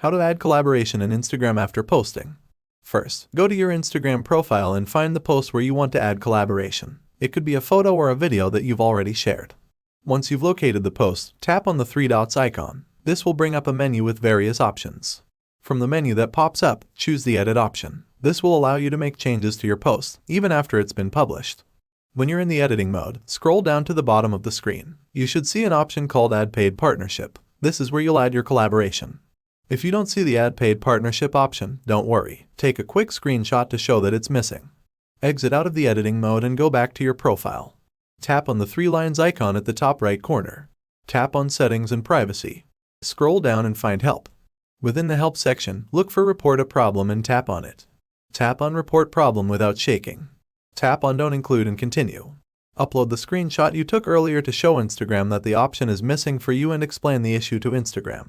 How to add collaboration in Instagram after posting. First, go to your Instagram profile and find the post where you want to add collaboration. It could be a photo or a video that you've already shared. Once you've located the post, tap on the three dots icon. This will bring up a menu with various options. From the menu that pops up, choose the Edit option. This will allow you to make changes to your post, even after it's been published. When you're in the editing mode, scroll down to the bottom of the screen. You should see an option called Add Paid Partnership. This is where you'll add your collaboration. If you don't see the Add Paid Partnership option, don't worry. Take a quick screenshot to show that it's missing. Exit out of the editing mode and go back to your profile. Tap on the three lines icon at the top right corner. Tap on Settings and Privacy. Scroll down and find Help. Within the Help section, look for Report a Problem and tap on it. Tap on Report Problem without shaking. Tap on Don't Include and continue. Upload the screenshot you took earlier to show Instagram that the option is missing for you and explain the issue to Instagram.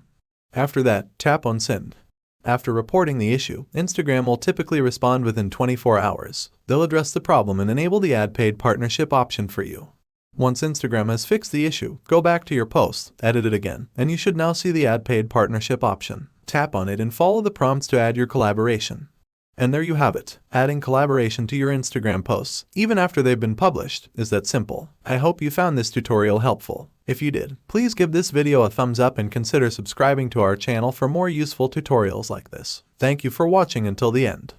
After that, tap on Send. After reporting the issue, Instagram will typically respond within 24 hours. They'll address the problem and enable the Add Paid Partnership option for you. Once Instagram has fixed the issue, go back to your post, edit it again, and you should now see the Add Paid Partnership option. Tap on it and follow the prompts to add your collaboration. And there you have it. Adding collaboration to your Instagram posts, even after they've been published, is that simple. I hope you found this tutorial helpful. If you did, please give this video a thumbs up and consider subscribing to our channel for more useful tutorials like this. Thank you for watching until the end.